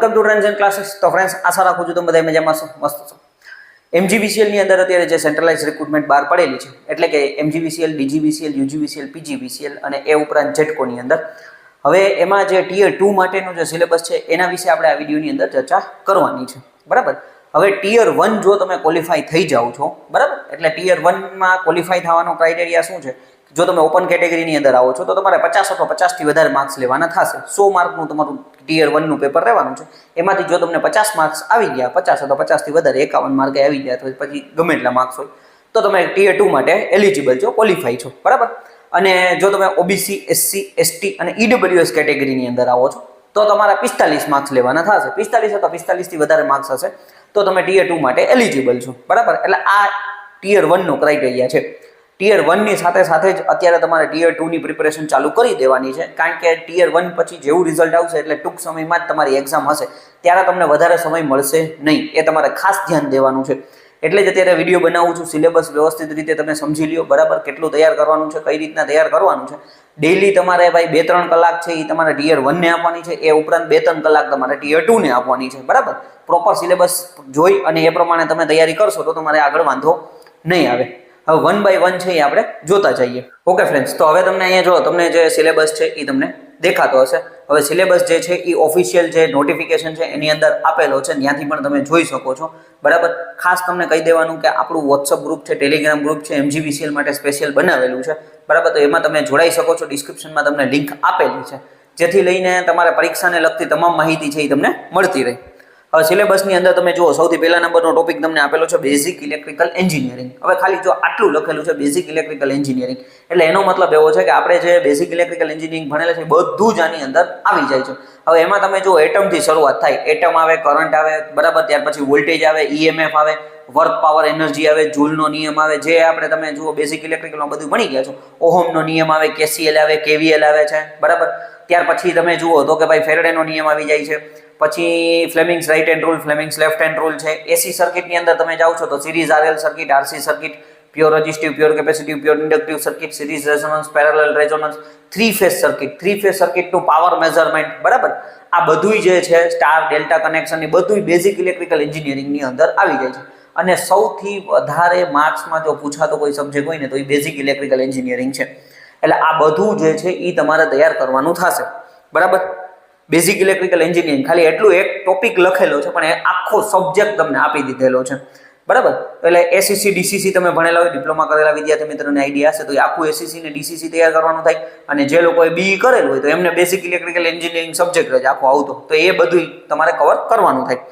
Welcome to trends and classes. તો friends, આશા રાખું છું તમે બધા મજામાં છો, મસ્ત છો। MGVCL ની અંદર અત્યારે જે સેન્ટ્રલાઇઝ રિક્રુટમેન્ટ બહાર પડેલી છે, એટલે કે MGVCL, DGVCL, UGVCL, PGVCL અને એ ઉપરાંત જેટકો ની અંદર હવે એમાં જે ટિયર 2 માટેનો જે સિલેબસ છે એના વિશે આપણે આ વિડીયોની અંદર ચર્ચા કરવાની છે, બરાબર। હવે ટિયર 1 જો તમે ક્વોલિફાય થઈ જાઓ છો, બરાબર, એટલે ટિયર 1 માં ક્વોલિફાય થવાનો ક્રાઇટેરિયા શું છે? જો તમે ઓપન કેટેગરીની અંદર આવો છો તો તમારે 50 અથવા 50 થી વધારે માર્ક્સ લેવાના થશે। 100 માર્કનું તમારું ટિયર 1 નું પેપર રહેવાનું છે। એમાંથી જો તમને 50 માર્ક્સ આવી ગયા, 50 અથવા 50 થી વધારે 51 માર્કે આવી ગયા, તો પછી ગમે એટલા માર્ક્સ હોય તો તમે ટિયર 2 માટે એલિજિબલ છો, ક્વોલિફાય છો, બરાબર। અને જો તમે OBC, SC, ST અને EWS કેટેગરીની અંદર આવો છો તો તમારા 45 માર્ક્સ લેવાના થશે। 45 અથવા 45 થી વધારે માર્ક્સ હશે તો તમે ટિયર 2 માટે એલિજિબલ છો, બરાબર। એટલે આ ટિયર 1 નો ક્રાઇટેરિયા છે। ટિયર 1 ની સાથે સાથે જ અત્યારે તમારે ટિયર 2 ની પ્રિપેરેશન ચાલુ કરી દેવાની છે, કારણ કે ટિયર 1 પછી જેવું રિઝલ્ટ આવશે એટલે ટૂંક સમયમાં જ તમારી એક્ઝામ હશે, ત્યારે તમને વધારે સમય મળશે નહીં, એ તમારે ખાસ ધ્યાન દેવાનું છે। એટલે જ અત્યારે વિડીયો બનાવું છું, સિલેબસ વ્યવસ્થિત રીતે તમે સમજી લ્યો, બરાબર, કેટલું તૈયાર કરવાનું છે, કઈ રીતના તૈયાર કરવાનું છે। ડેઈલી તમારે ભાઈ 2-3 કલાક છે એ તમારે ટિયર 1 ને આપવાની છે, એ ઉપરાંત 2-3 કલાક તમારે ટિયર 2 ને આપવાની છે, બરાબર। પ્રોપર સિલેબસ જોઈ અને એ પ્રમાણે તમે તૈયારી કરશો તો તમારે આગળ વાંધો નહીં આવે। હવે 1 બાય 1 છે એ આપણે જોતા જઈએ। ઓકે ફ્રેન્ડ્સ, તો હવે તમને અહીંયા જો તમને જે સિલેબસ છે એ તમને દેખાતો હશે। હવે સિલેબસ જે છે એ ઓફિશિયલ જે નોટિફિકેશન છે એની અંદર આપેલો છે, ત્યાંથી પણ તમે જોઈ શકો છો, બરાબર। ખાસ તમને કહી દેવાનું કે આપણું વોટ્સઅપ ગ્રુપ છે, ટેલિગ્રામ ગ્રુપ છે, MGVCL માટે સ્પેશિયલ બનાવેલું છે, બરાબર। તો એમાં તમે જોડાઈ શકો છો, ડિસ્ક્રિપ્શનમાં તમને લિંક આપેલી છે, જેથી લઈને તમારે પરીક્ષાને લગતી તમામ માહિતી છે એ તમને મળતી રહે। હવે સિલેબસની અંદર તમે જુઓ, સૌથી પહેલા નંબરનો ટોપિક તમને આપેલો છે બેઝિક ઇલેક્ટ્રિકલ એન્જિનિયરિંગ। હવે ખાલી જો આટલું લખેલું છે બેઝિક ઇલેક્ટ્રિકલ એન્જિનિયરિંગ, એટલે એનો મતલબ એવો છે કે આપણે જે બેઝિક ઇલેક્ટ્રિકલ એન્જિનિયરિંગ ભણેલા છે બધું જ આની અંદર આવી જાય છે। હવે એમાં તમે જુઓ, એટમથી શરૂઆત થાય, એટમ આવે, કરંટ આવે, બરાબર, ત્યાર પછી વોલ્ટેજ આવે, EMF આવે, વર્ક પાવર એનર્જી આવે, જૂલનો નિયમ આવે, જે આપણે તમે જુઓ બેઝિક ઇલેક્ટ્રિકલમાં બધું ભણી ગયા છો। ઓહમનો નિયમ આવે, KCL આવે, KVL આવે છે, બરાબર। ત્યાર પછી તમે જુઓ તો કે ભાઈ ફેરેડેનો નિયમ આવી જાય છે, પછી Fleming's right hand rule, Fleming's left hand rule છે। AC સર્કિટની અંદર તમે જાઓ છો તો series RL circuit, RC circuit, pure resistive, pure capacitive, pure inductive circuit, series resonance, parallel resonance, three phase સર્કિટનું પાવર મેઝરમેન્ટ, બરાબર। આ બધુંય જે છે સ્ટાર ડેલ્ટા કનેક્શન એ બધુંય બેઝિક ઇલેક્ટ્રિકલ એન્જિનિયરિંગની અંદર આવી જાય છે। અને સૌથી વધારે માર્ક્સમાં જો પૂછાતો કોઈ સબ્જેક્ટ હોય ને તો એ બેઝિક ઇલેક્ટ્રિકલ એન્જિનિયરિંગ છે। એટલે આ બધું જે છે એ તમારે તૈયાર કરવાનું થશે, બરાબર। બેઝિક ઇલેક્ટ્રિકલ એન્જિનિયરિંગ ખાલી એટલું એક ટોપિક લખેલો છે, પણ એ આખો સબ્જેક્ટ તમને આપી દીધેલો છે, બરાબર। એટલે ACC DCC તમે ભણેલા હોય, ડિપ્લોમા કરેલા વિદ્યાર્થી મિત્રોને આઈડિયા હશે તો એ આખું ACC ને DCC તૈયાર કરવાનું થાય। અને જે લોકોએ BE કરેલું હોય તો એમને બેઝિક ઇલેક્ટ્રિકલ એન્જિનિયરિંગ સબ્જેક્ટ જ આખો આવતો, તો એ બધું તમારે કવર કરવાનું થાય।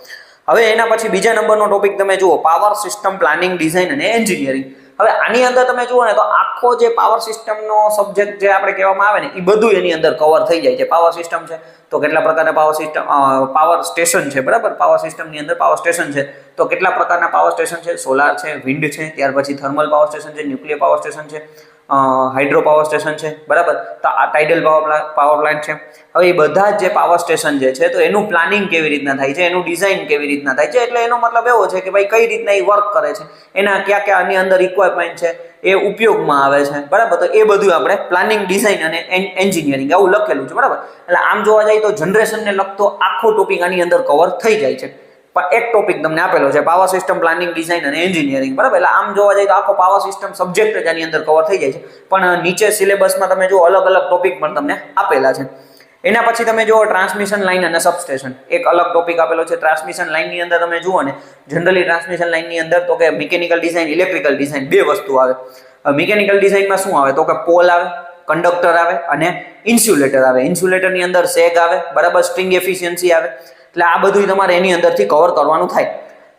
હવે એના પછી બીજા નંબરનો ટોપિક તમે જુઓ, પાવર સિસ્ટમ પ્લાનિંગ, ડિઝાઇન અને એન્જિનિયરિંગ। હવે આની અંદર તમે જુઓ ને તો આખો જે પાવર સિસ્ટમનો સબ્જેક્ટ જે આપણે કહેવામાં આવે ને એ બધું એની અંદર કવર થઈ જાય છે। પાવર સિસ્ટમ છે તો કેટલા પ્રકારના પાવર સ્ટેશન છે, બરાબર। પાવર સિસ્ટમની અંદર પાવર સ્ટેશન છે તો કેટલા પ્રકારના પાવર સ્ટેશન છે? સોલાર છે, વિન્ડ છે, ત્યાર પછી થર્મલ પાવર સ્ટેશન છે, ન્યુક્લિયર પાવર સ્ટેશન છે, હાઇડ્રો પાવર સ્ટેશન છે, બરાબર, તો આ ટાઇડલ પાવર પ્લાન્ટ છે। હવે એ બધા જે પાવર સ્ટેશન જે છે તો એનું પ્લાનિંગ કેવી રીતના થાય છે, એનું ડિઝાઇન કેવી રીતના થાય છે, એટલે એનો મતલબ એવો છે કે ભાઈ કઈ રીતના એ વર્ક કરે છે, એના કયા કયા આની અંદર ઇક્વિપમેન્ટ છે એ ઉપયોગમાં આવે છે, બરાબર। તો એ બધું આપણે પ્લાનિંગ, ડિઝાઇન અને એન્જિનિયરિંગ આવું લખેલું છે, બરાબર। એટલે આમ જોવા જાય તો જનરેશનને લગતો આખો ટોપિક આની અંદર કવર થઈ જાય છે, પણ એક ટોપિક તમને આપેલો છે પાવર સિસ્ટમ પ્લાનિંગ, ડિઝાઇન અને એન્જિનિયરિંગ, બરાબર। એટલે આમ જોવા જાય તો આખો પાવર સિસ્ટમ સબ્જેક્ટ જ આની અંદર કવર થઈ જાય છે, પણ નીચે સિલેબસમાં તમે જો અલગ અલગ ટોપિક પણ તમને આપેલા છે। એના પછી તમે જુઓ ટ્રાન્સમિશન લાઇન અને સબસ્ટેશન, એક અલગ ટોપિક આપેલો છે। ટ્રાન્સમિશન લાઇનની અંદર તમે જુઓ ને, જનરલી ટ્રાન્સમિશન લાઇનની અંદર તો કે મિકેનિકલ ડિઝાઇન, ઇલેક્ટ્રિકલ ડિઝાઇન બે વસ્તુ આવે। મિકેનિકલ ડિઝાઇનમાં શું આવે તો કે પોલ આવે, કંડક્ટર આવે અને ઇન્સ્યુલેટર આવે। ઇન્સ્યુલેટરની અંદર સેગ આવે, બરાબર, સ્ટ્રિંગ એફિશિયન્સી આવે, એટલે આ બધું તમારે એની અંદરથી કવર કરવાનું થાય।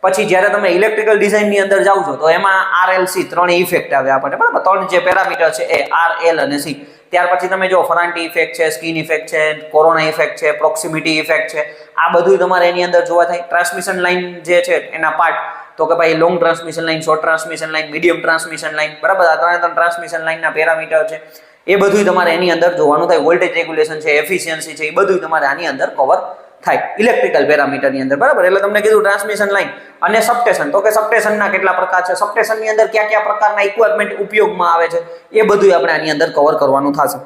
પછી જ્યારે તમે ઇલેક્ટ્રિકલ ડિઝાઇનની અંદર જાઓ છો તો એમાં RLC ત્રણ ઇફેક્ટ આવે આપણને, બરાબર, ત્રણ જે પેરામીટર છે એ R, L અને C। ત્યાર પછી તમે જો ફરાન્ટી ઇફેક્ટ છે, સ્કિન ઇફેક્ટ છે, કોરોના ઇફેક્ટ છે, પ્રોક્સિમિટી ઇફેક્ટ છે, આ બધું તમારે એની અંદર જોવા થાય। ટ્રાન્સમિશન લાઇન જે છે એના પાર્ટ તો કે ભાઈ long transmission line, short transmission line, medium transmission line, બરાબર, આ ત્રણ ટ્રાન્સમિશન લાઇનના પેરામીટર છે, એ બધું તમારે એની અંદર જોવાનું થાય। વોલ્ટેજ રેગ્યુલેશન છે, એફિશિયન્સી છે, એ બધું તમારે આની અંદર કવર થાય ઇલેક્ટ્રિકલ પેરામીટરની અંદર, બરાબર। એટલે તમને કીધું ટ્રાન્સમિશન લાઇન અને સબસ્ટેશન, તો કે સબસ્ટેશનના કેટલા પ્રકાર છે, સબસ્ટેશનની અંદર કયા કયા પ્રકારના ઇક્વિપમેન્ટ ઉપયોગમાં આવે છે, એ બધું આપણે આની અંદર કવર કરવાનું થશે।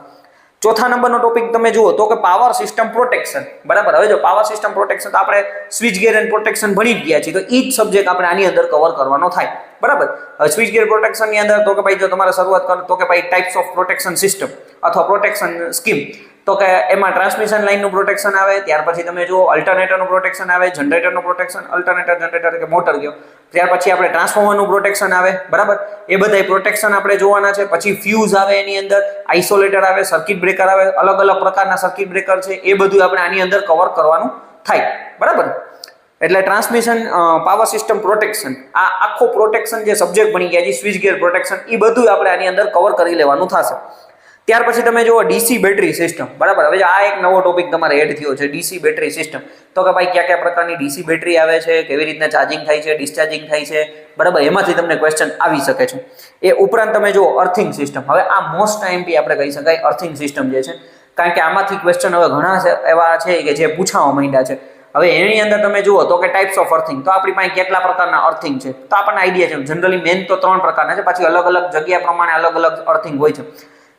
ચોથા નંબરનો ટોપિક તમે જુઓ તો કે પાવર સિસ્ટમ પ્રોટેક્શન, બરાબર. હવે જો પાવર સિસ્ટમ પ્રોટેક્શન તો આપણે સ્વિચ ગિયર એન્ડ પ્રોટેક્શન ભણી જ ગયા છીએ, તો એ જ સબ્જેક્ટ આપણે આની અંદર કવર કરવાનો થાય, બરાબર. હવે સ્વિચ ગિયર પ્રોટેક્શનની અંદર તો કે ભાઈ જો તમારે શરૂઆત કરો તો કે ભાઈ ટાઈપ્સ ઓફ પ્રોટેક્શન સિસ્ટમ અથવા પ્રોટેક્શન સ્કીમ, તો કે એમાં ટ્રાન્સમિશન લાઇનનું પ્રોટેક્શન આવે, ત્યાર પછી તમે જુઓ અલ્ટરનેટરનું પ્રોટેક્શન આવે, જનરેટરનું પ્રોટેક્શન, અલ્ટરનેટર જનરેટર કે મોટર ગયો, ત્યાર પછી આપણે ટ્રાન્સફોર્મરનું પ્રોટેક્શન આવે, બરાબર. એ બધાય પ્રોટેક્શન આપણે જોવાના છે. પછી ફ્યુઝ આવે એની અંદર, આઇસોલેટર આવે, સર્કિટ બ્રેકર આવે, અલગ અલગ પ્રકારના સર્કિટ બ્રેકર છે, એ બધું આપણે આની અંદર કવર કરવાનું થાય, બરાબર. એટલે ટ્રાન્સમિશન પાવર સિસ્ટમ પ્રોટેક્શન, આ આખો પ્રોટેક્શન જે સબ્જેક્ટ બની ગયા છે સ્વિચ ગિયર પ્રોટેક્શન, એ બધું આપણે આની અંદર કવર કરી લેવાનું થશે. ત્યાર પછી તમે જુઓ ડીસી બેટરી સિસ્ટમ, બરાબર. હવે આ એક નવો ટોપિક તમારે એડ થયો છે, ડીસી બેટરી સિસ્ટમ. તો કે ભાઈ કયા કયા પ્રકારની ડીસી બેટરી આવે છે, કેવી રીતના ચાર્જિંગ થાય છે, ડિસ્ચાર્જિંગ થાય છે, બરાબર. એમાંથી તમને ક્વેશ્ચન આવી શકે છે. એ ઉપરાંત તમે જુઓ અર્થિંગ સિસ્ટમ. હવે આ મોસ્ટ આઈએમપી આપણે કહી શકાય અર્થિંગ સિસ્ટમ જે છે, કારણ કે આમાંથી ક્વેશ્ચન હવે ઘણા એવા છે કે જે પૂછાવા માંડ્યા છે. હવે એની અંદર તમે જુઓ તો કે ટાઈપ્સ ઓફ અર્થિંગ, તો આપણી પાસે કેટલા પ્રકારના અર્થિંગ છે તો આપણને આઈડિયા છે. જનરલી મેન તો 3 પ્રકારના છે, પછી અલગ અલગ જગ્યા પ્રમાણે અલગ અલગ અર્થિંગ હોય છે.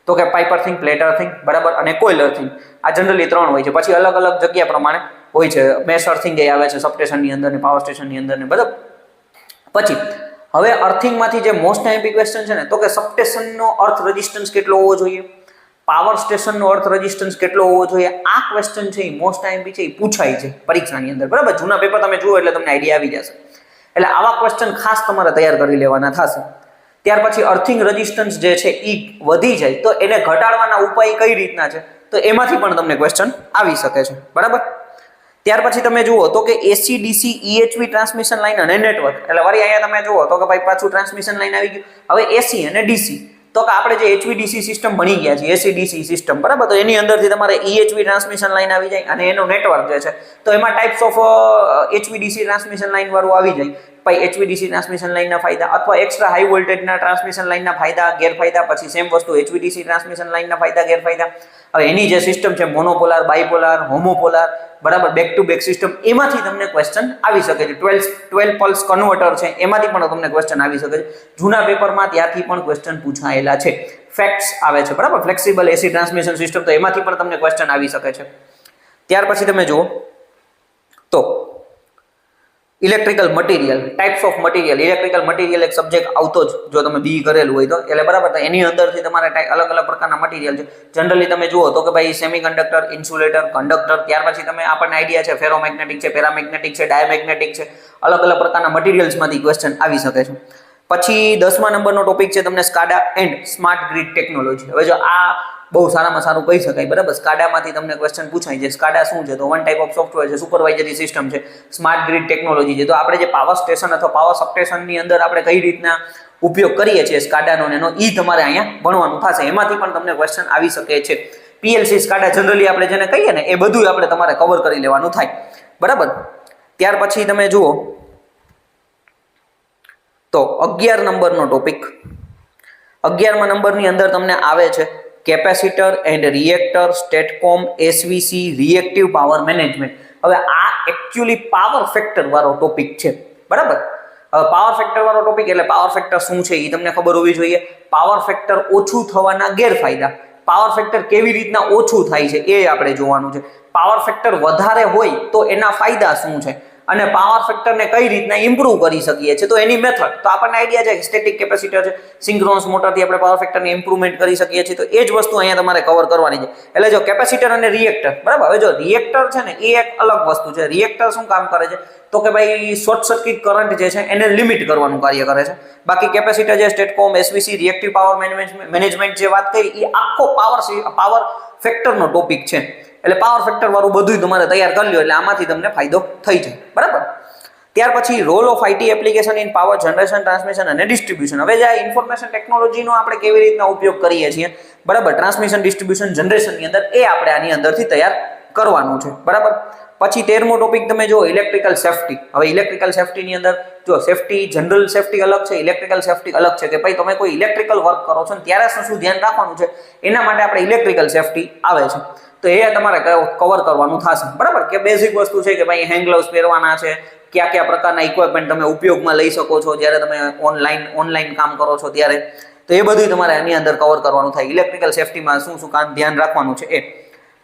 તો કે પાઇપ અર્થિંગ, પ્લેટ અર્થિંગ, બરાબર, અને કોઇલ અર્થિંગ. આ જનરલી 3 હોય છે. પછી અલગ અલગ જગ્યા પ્રમાણે હોય છે. મેશ અર્થિંગ જે આવે છે સબસ્ટેશનની અંદર ને પાવર સ્ટેશનની અંદર ને, બરાબર. પછી હવે અર્થિંગમાંથી જે મોસ્ટ આઈએમપી ક્વેશ્ચન છે ને, તો કે સબસ્ટેશનનો અર્થ રેઝિસ્ટન્સ કેટલો હોવો જોઈએ, પાવર સ્ટેશનનો અર્થ રેઝિસ્ટન્સ કેટલો હોવો જોઈએ. આ ક્વેશ્ચન છે એ મોસ્ટ આઈએમપી છે, એ પૂછાય છે પરીક્ષાની અંદર, બરાબર. જૂના પેપર તમે જુઓ એટલે તમને આઈડિયા આવી જશે. એટલે આવા ક્વેશ્ચન ખાસ તમારે તૈયાર કરી લેવાના થશે. ત્યાર પછી અર્થિંગ રેઝિસ્ટન્સ જે છે એ વધી જાય તો એને ઘટાડવાના ઉપાય કઈ રીતના છે, તો એમાંથી પણ તમને ક્વેશ્ચન આવી શકે છે, બરાબર. ત્યાર પછી તમે જુઓ તો કે એસી ડીસી EHV ટ્રાન્સમિશન લાઇન અને નેટવર્ક. એટલે વળી અહીંયા તમે જુઓ તો કે ભાઈ પાછું ટ્રાન્સમિશન લાઇન આવી ગયું. હવે એસી અને ડીસી, તો કે આપણે જે HVDC સિસ્ટમ ભણી ગયા છે, એસી ડીસી સિસ્ટમ, બરાબર. તો એની અંદરથી તમારે EHV ટ્રાન્સમિશન લાઇન આવી જાય અને એનો નેટવર્ક જે છે, તો એમાં types of HVDC transmission line વાળું આવી જાય. ભાઈ HVDC ટ્રાન્સમિશન લાઇનના ફાયદા અથવા એક્સ્ટ્રા હાઈ વોલ્ટેજના ટ્રાન્સમિશન લાઇનના ફાયદા ગેરફાયદા, પછી સેમ વસ્તુ HVDC ટ્રાન્સમિશન લાઇનના ફાયદા ગેરફાયદા. હવે એની જે સિસ્ટમ છે મોનોપોલાર, બાયપોલાર, હોમોપોલાર, બરાબર, બેક ટુ બેક સિસ્ટમ, એમાંથી તમને ક્વેશ્ચન આવી શકે છે. 12 પલ્સ કન્વર્ટર છે, એમાંથી પણ તમને ક્વેશ્ચન આવી શકે છે. જૂના પેપરમાં ત્યાંથી પણ ક્વેશ્ચન પૂછાયેલા છે. ફેક્ટ્સ આવે છે, બરાબર, ફ્લેક્સિબલ એસી ટ્રાન્સમિશન સિસ્ટમ, તો એમાંથી પણ તમને ક્વેશ્ચન આવી શકે છે. ત્યાર પછી તમે જુઓ તો electrical material, types of material. Electrical material એક સબ્જેક્ટ આવતો જ જો તમે બી કરેલું હોય તો, એટલે બરાબર. તો એની અંદરથી તમારે અલગ અલગ પ્રકારના મટીરિયલ છે. જનરલી તમે જુઓ તો કે ભાઈ સેમિકન્ડક્ટર, ઇન્સ્યુલેટર, કંડક્ટર. ત્યાર પછી તમે આપણને આઈડિયા છે ફેરોમેગ્નેટિક છે, પેરામેગ્નેટિક છે, ડાયામેગ્નેટિક છે. અલગ અલગ પ્રકારના મટીરિયલ્સમાંથી ક્વેશ્ચન આવી શકે છે. પછી 10મા નંબરનો ટોપિક છે તમને SCADA and smart grid technology. હવે જો આ બહુ સારામાં સારું કહી શકાય, બરાબર. સ્કાડામાંથી તમને ક્વેશ્ચન પૂછાય છે. સ્કાડા શું છે, તો વન ટાઈપ ઓફ સોફ્ટવેર છે, સુપરવાઇઝરી સિસ્ટમ છે. સ્માર્ટ ગ્રીડ ટેકનોલોજી છે, તો આપણે જે પાવર સ્ટેશન અથવા પાવર સબસ્ટેશનની અંદર આપણે કઈ રીતના ઉપયોગ કરીએ છીએ સ્કાડાનો એનો, એ તમારે અહીંયા ભણવાનું થશે. એમાંથી પણ તમને ક્વેશ્ચન આવી શકે છે. PLC સ્કાડા જનરલી આપણે જેને કહીએ ને, એ બધું આપણે તમારે કવર કરી લેવાનું થાય, બરાબર. ત્યાર પછી તમે જુઓ તો 11 નંબરનો ટોપિક, 11મા નંબરની અંદર તમને આવે છે capacitor and reactor, STATCOM, SVC, reactive power management. હવે આ એકચ્યુઅલી પાવર ફેક્ટર વાળો ટોપિક છે, બરાબર. હવે પાવર ફેક્ટર વાળો ટોપિક એટલે પાવર ફેક્ટર શું છે એ તમને ખબર હોવી જોઈએ. પાવર ફેક્ટર ઓછું થવાના ગેરફાયદા, પાવર ફેક્ટર કેવી રીતના ઓછું થાય છે એ આપણે જોવાનું છે. પાવર ફેક્ટર વધારે હોય તો એના ફાયદા શું છે અને પાવર ફેક્ટરને કઈ રીતના ઇમ્પ્રૂવ કરી શકીએ છીએ, તો એની મેથડ તો આપણને આઈડિયા છે કે સ્ટેટિક કેપેસિટર છે, સિંક્રોનસ મોટરથી આપણે પાવર ફેક્ટરને ઇમ્પ્રુવમેન્ટ કરી શકીએ છીએ. તો એ જ વસ્તુ અહીંયા તમારે કવર કરવાની છે. એટલે જો કેપેસિટર અને રિએક્ટર, બરાબર. હવે જો રિએક્ટર છે ને એ એક અલગ વસ્તુ છે. રિએક્ટર શું કામ કરે છે, તો કે ભાઈ શોર્ટ સર્કિટ કરંટ જે છે એને લિમિટ કરવાનું કાર્ય કરે છે. બાકી કેપેસિટર જે સ્ટેટકોમ, SVC, રિએક્ટિવ પાવર મેનેજમેન્ટ જે વાત કરી, એ આખો પાવર ફેક્ટરનો ટોપિક છે. એટલે પાવર ફેક્ટર વાળું બધું તમારે તૈયાર કરી લો એટલે આમાંથી તમને ફાયદો થઈ જાય, બરાબર. ત્યાર પછી role of IT application in power generation, transmission અને ડિસ્ટ્રીબ્યુશન. હવે જે ઇન્ફોર્મેશન ટેકનોલોજીનો આપણે કેવી રીતના ઉપયોગ કરીએ છીએ, બરાબર, ટ્રાન્સમિશન, ડિસ્ટ્રીબ્યુશન, જનરેશનની અંદર, એ આપણે આની અંદરથી તૈયાર કરવાનું છે, બરાબર. પછી 13મો ટોપિક તમે જો ઇલેક્ટ્રિકલ સેફ્ટી. હવે ઇલેક્ટ્રિકલ સેફ્ટીની અંદર જો સેફ્ટી, જનરલ સેફ્ટી અલગ છે, ઇલેક્ટ્રિકલ સેફ્ટી અલગ છે. કે ભાઈ તમે કોઈ ઇલેક્ટ્રિકલ વર્ક કરો છો ને ત્યારે શું ધ્યાન રાખવાનું છે, એના માટે આપણે ઇલેક્ટ્રિકલ સેફ્ટી આવે છે. તો એ તમારે કવર કરવાનું થશે, બરાબર. કે બેઝિક વસ્તુ છે કે ભાઈ હેન્ડ ગ્લવ્સ પહેરવાના છે, કયા કયા પ્રકારના ઇક્વિપમેન્ટ તમે ઉપયોગમાં લઈ શકો છો જ્યારે તમે ઓનલાઈન કામ કરો છો ત્યારે. તો એ બધું તમારે આની અંદર કવર કરવાનું થાય. ઇલેક્ટ્રિકલ સેફટીમાં શું શું કામ ધ્યાન રાખવાનું છે એ.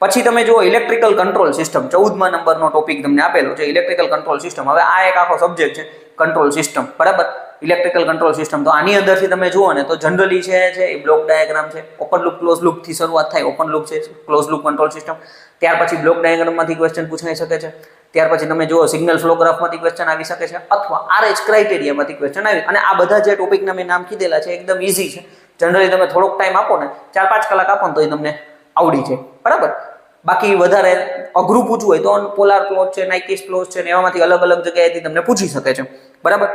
પછી તમે જુઓ ઇલેક્ટ્રિકલ કંટ્રોલ સિસ્ટમ, 14મા નંબરનો ટોપિક તમને આપેલો છે ઇલેક્ટ્રિકલ કંટ્રોલ સિસ્ટમ. હવે આ એક આખો સબ્જેક્ટ છે કંટ્રોલ સિસ્ટમ, બરાબર. ઇલેક્ટ્રિકલ કંટ્રોલ સિસ્ટમ તો આની અંદરથી તમે જુઓ ને તો જનરલી છે એ બ્લોક ડાયાગ્રામ છે, ઓપન લૂપ ક્લોઝ લૂપ થી શરૂઆત થાય, ઓપન લૂપ છે ક્લોઝ લૂપ કંટ્રોલ સિસ્ટમ. ત્યાર પછી બ્લોક ડાયાગ્રામમાંથી ક્વેશ્ચન પૂછાઈ શકે છે. ત્યાર પછી તમે જુઓ સિગ્નલ ફ્લો ગ્રાફમાંથી ક્વેશ્ચન આવી શકે છે, અથવા RH ક્રાઇટેરિયામાંથી ક્વેશ્ચન આવી. અને આ બધા જે ટોપિકના મેં નામ કીધેલા છે એકદમ ઈઝી છે. જનરલી તમે થોડોક ટાઈમ આપો ને, 4-5 કલાક આપો ને તો એ તમને આવડી જાય, બરાબર. બાકી વધારે અઘરું પૂછવું હોય તો પોલાર પ્લોટ છે, નાઇકીસ પ્લોટ છે ને એમાંથી અલગ અલગ જગ્યાએથી તમને પૂછી શકે છે, બરાબર.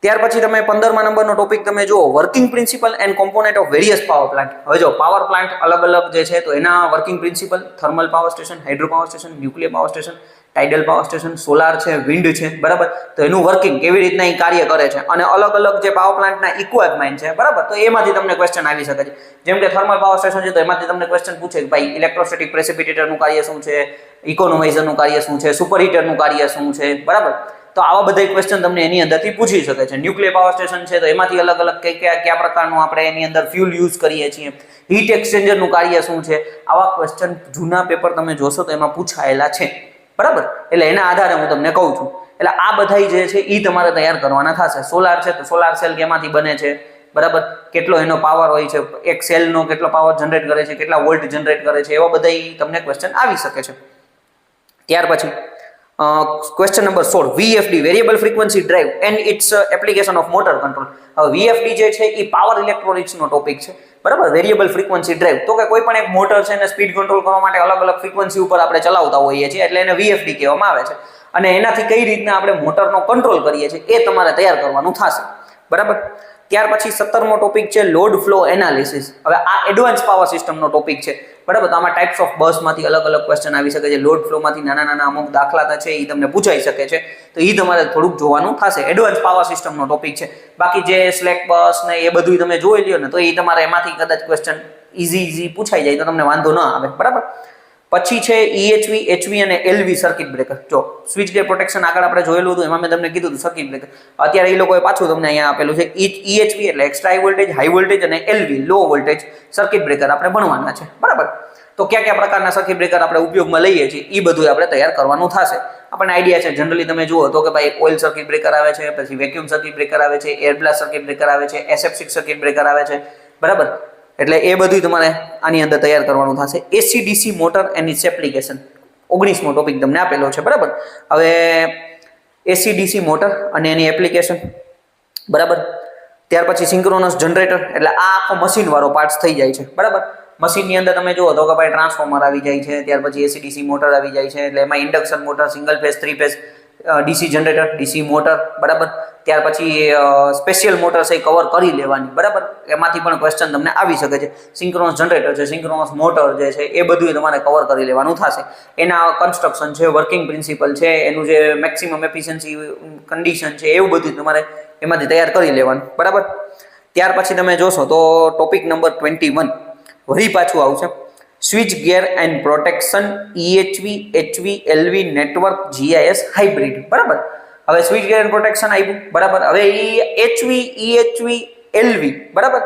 ત્યાર પછી તમે 15મા નંબરનો ટોપિક તમે જુઓ working principal and component of various power plant. હવે જો પાવર પ્લાન્ટ અલગ અલગ જે છે તો એના working principal thermal power station, hydro power station, nuclear power station, tidal power station, solar છે, વિન્ડ છે, બરાબર. તો એનું વર્કિંગ કેવી રીતના એ કાર્ય કરે છે અને અલગ અલગ જે પાવર પ્લાન્ટના ઇક્વિપમેન્ટ છે, બરાબર. તો એમાંથી તમને ક્વેશ્ચન આવી શકે છે. જેમ કે થર્મલ પાવર સ્ટેશન છે તો એમાંથી તમને ક્વેશ્ચન પૂછે કે ભાઈ ઇલેક્ટ્રોસ્ટેટિક પ્રેસિપિટેટરનું કાર્ય શું છે, ઇકોનોમાઇઝરનું કાર્ય શું છે, સુપરહીટરનું કાર્ય શું છે, બરાબર. તો આવા બધા ક્વેશ્ચન તમને એની અંદરથી પૂછી શકે છે. ન્યુક્લિયર પાવર સ્ટેશન છે તો એમાંથી અલગ અલગ કયા પ્રકારનું આપણે એની અંદર ફ્યુલ યુઝ કરીએ છીએ, હીટ એક્સચેન્જરનું કાર્ય શું છે, આવા ક્વેશ્ચન જૂના પેપર તમે જોશો તો એમાં પૂછાયેલા છે, બરાબર. એટલે એના આધારે હું તમને કહું છું. એટલે આ બધા જે છે એ તમારે તૈયાર કરવાના થશે. સોલાર છે તો સોલાર સેલ કેમાંથી બને છે, બરાબર, કેટલો એનો પાવર હોય છે, એક સેલનો કેટલો પાવર જનરેટ કરે છે, કેટલા વોલ્ટ જનરેટ કરે છે, એવા બધા તમને ક્વેશ્ચન આવી શકે છે. ત્યાર પછી question number 16 VFD variable frequency drive and its application of motor control. હવે VFD જે છે એ પાવર ઇલેક્ટ્રોનિક્સનો ટોપિક છે, બરાબર. વેરિયેબલ ફ્રીક્વન્સી ડ્રાઈવ તો કે કોઈ પણ એક મોટર છે એને સ્પીડ કંટ્રોલ કરવા માટે અલગ અલગ ફ્રીક્વન્સી ઉપર આપણે ચલાવતા હોઈએ છીએ, એટલે એને VFD કહેવામાં આવે છે. અને એનાથી કઈ રીતના આપણે મોટરનો કંટ્રોલ કરીએ છીએ એ તમારે તૈયાર કરવાનું થશે, બરાબર. ત્યાર પછી 17મો ટોપિક છે લોડ ફ્લો એનાલિસિસ. હવે આ એડવાન્સ પાવર સિસ્ટમનો ટોપિક છે, બરાબર. તો આમાં ટાઈપ્સ ઓફ બસમાંથી અલગ અલગ ક્વેશ્ચન આવી શકે છે. લોડ ફ્લોમાંથી નાના નાના અમુક દાખલા છે એ તમને પૂછાઈ શકે છે, તો એ તમારે થોડુંક જોવાનું થશે. એડવાન્સ પાવર સિસ્ટમનો ટોપિક છે. બાકી જે સ્લેક બસ ને એ બધું તમે જોઈ લ્યો ને તો એ તમારે એમાંથી કદાચ ક્વેશ્ચન ઈઝી પૂછાઈ જાય તો તમને વાંધો ન આવે, બરાબર. પછી છે EHV, HV અને LV સર્કિટ બ્રેકર. જો સ્વિચ ગેર પ્રોટેક્શન આગળ આપણે જોયેલું હતું એમાં મેં તમને કીધું હતું સર્કિટ બ્રેકર. અત્યારે એ લોકોએ પાછું તમને અહીંયા આપેલું છે EHV એટલે extra high voltage, high voltage અને LV low voltage circuit breaker આપણે ભણવાના છે, બરાબર. તો કયા કયા પ્રકારના સર્કિટ બ્રેકર આપણે ઉપયોગમાં લઈએ છીએ એ બધું આપણે તૈયાર કરવાનું થશે. આપણને આઈડિયા છે જનરલી તમે જુઓ તો કે ભાઈ ઓઇલ સર્કિટ બ્રેકર આવે છે, પછી વેક્યુમ સર્કિટ બ્રેકર આવે છે, એર બ્લાસ્ટ સર્કિટ બ્રેકર આવે છે, SF6 સર્કિટ બ્રેકર આવે છે, બરાબર. એટલે એ બધું તમારે આની અંદર તૈયાર કરવાનું થશે. AC/DC motor and its application 19મો ટોપિક તમને આપેલો છે, બરાબર. હવે AC/DC મોટર અને એની એપ્લિકેશન, બરાબર. ત્યાર પછી સિંક્રોનસ જનરેટર એટલે આ આખો મશીન વાળો પાર્ટ્સ થઈ જાય છે, બરાબર. મશીનની અંદર તમે જુઓ તો કે ભાઈ ટ્રાન્સફોર્મર આવી જાય છે, ત્યાર પછી AC/DC મોટર આવી જાય છે, એટલે એમાં induction motor, single phase, 3 phase, DC generator, DC motor, બરાબર. ત્યાર પછી સ્પેશિયલ મોટર્સ એ કવર કરી લેવાની, બરાબર. એમાંથી પણ ક્વેશ્ચન તમને આવી શકે છે. સિંક્રોનસ જનરેટર છે, સિંક્રોનસ મોટર જે છે એ બધું તમારે કવર કરી લેવાનું થશે. એના કન્સ્ટ્રક્શન છે, વર્કિંગ પ્રિન્સિપલ છે, એનું જે મેક્સિમમ એફિશિયન્સી કન્ડિશન છે એવું બધું તમારે એમાંથી તૈયાર કરી લેવાનું, બરાબર. ત્યાર પછી તમે જોશો તો ટોપિક નંબર 21 વળી પાછું આવશે switch gear and protection EHV, HV, LV network GIS hybrid, બરાબર. હવે સ્વિચ ગેર એન્ડ પ્રોટેક્શન આવ્યું, બરાબર. હવે HV, EHV, LV, બરાબર.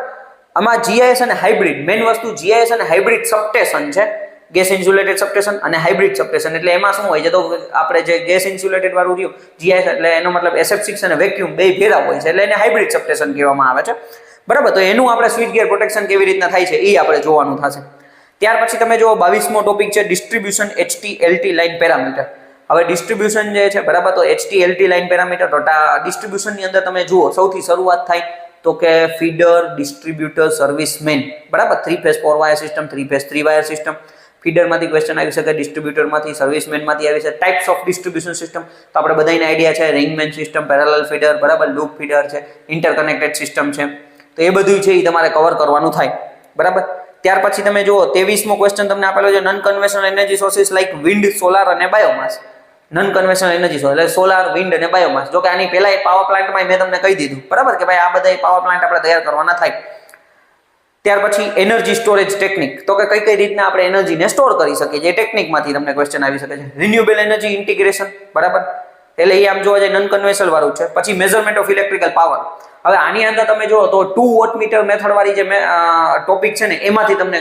આમાં GIS અને હાઇબ્રિડ મેઇન વસ્તુ GIS અને હાઇબ્રિડ સબસ્ટેશન છે, ગેસ ઇન્સ્યુલેટેડ સબસ્ટેશન અને હાઇબ્રિડ સબસ્ટેશન. એટલે એમાં શું હોય છે તો આપણે જે ગેસ ઇન્સ્યુલેટેડ વાળું રહ્યું GIS એટલે એનો મતલબ SF6 અને વેક્યુમ બે ભેગા હોય છે એટલે એને હાઇબ્રિડ સબસ્ટેશન કહેવામાં આવે છે, બરાબર. તો એનું આપણે સ્વિચ ગેર પ્રોટેક્શન કેવી રીતના થાય છે એ આપણે જોવાનું થશે. ત્યાર પછી તમે જો 22મો ટોપિક છે ડિસ્ટ્રીબ્યુશન HT-LT લાઇન પેરામીટર. હવે ડિસ્ટ્રીબ્યુશન જે છે, બરાબર. તો HT-LT લાઇન પેરામીટર તો ડિસ્ટ્રીબ્યુશનની અંદર તમે જુઓ સૌથી શરૂઆત થાય તો કે ફીડર, ડિસ્ટ્રીબ્યુટર, સર્વિસમેન, બરાબર. 3 phase 4 wire system, 3 phase 3 wire system. ફીડરમાંથી ક્વેશ્ચન આવી શકે, ડિસ્ટ્રીબ્યુટરમાંથી, સર્વિસમેનમાંથી આવી શકે. ટાઈપ્સ ઓફ ડિસ્ટ્રીબ્યુશન સિસ્ટમ તો આપણે બધાને આઈડિયા છે, રિંગમેન સિસ્ટમ, પેરેલલ ફીડર, બરાબર, લૂપ ફીડર છે, ઇન્ટરકનેક્ટેડ સિસ્ટમ છે. તો એ બધું છે એ તમારે કવર કરવાનું થાય, બરાબર. ત્યાર પછી તમે જુઓ 23મો ક્વેશ્ચન તમને આપેલો છે non conventional energy sources like wind, solar અને biomass. Non conventional energy source એટલે સોલાર, વિન્ડ અને બાયોમાસ. જો કે આની પહેલા પાવર પ્લાન્ટમાં મેં તમને કહી દીધું, બરાબર, કે ભાઈ આ બધા પાવર પ્લાન્ટ આપણે તૈયાર કરવાના થાય. ત્યાર પછી એનર્જી સ્ટોરેજ ટેકનિક તો કે કઈ રીતના આપણે એનર્જીને સ્ટોર કરી શકીએ, જે ટેકનિકમાંથી તમને ક્વેશ્ચન આવી શકે છે. રિન્યુએબલ એનર્જી ઇન્ટિગ્રેશન, બરાબર. એટલે એ આમ જોવા જાય નોન કન્વેન્શનલ વાળું છે. પછી મેઝરમેન્ટ ઓફ ઇલેક્ટ્રિકલ પાવર. હવે આની અંદર તમે જુઓ તો 2 વોટમીટર મેથડ વાળી જે ટોપિક છે ને એમાંથી તમને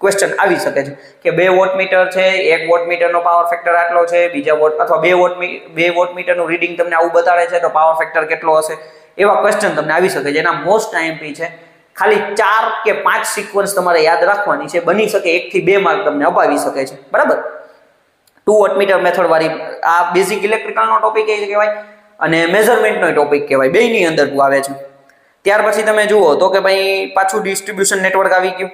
ક્વેશ્ચન આવી શકે છે કે 2 વોટમીટર છે, 1 વોટમીટરનો પાવર ફેક્ટર આટલો છે, બીજા વોટ અથવા 2 વોટમીટરનું રીડિંગ તમને આવું બતાડે છે તો પાવર ફેક્ટર કેટલો હશે, એવા ક્વેશ્ચન તમને આવી શકે છે. એના મોસ્ટ આઈએમપી છે. ખાલી 4 કે 5 સિક્વન્સ તમારે યાદ રાખવાની છે. બની શકે 1 થી 2 માર્ક તમને અપાવી શકે છે. બરાબર. 2 વોટમીટર મેથડ વાળી આ બેઝિક ઇલેક્ટ્રિકલનો ટોપિક એ કહેવાય અને મેઝરમેન્ટનો ટોપિક કહેવાય. બેયની અંદર આવે છે. ત્યાર પછી તમે જુઓ તો કે ભાઈ પાછું ડિસ્ટ્રીબ્યુશન નેટવર્ક આવી ગયું.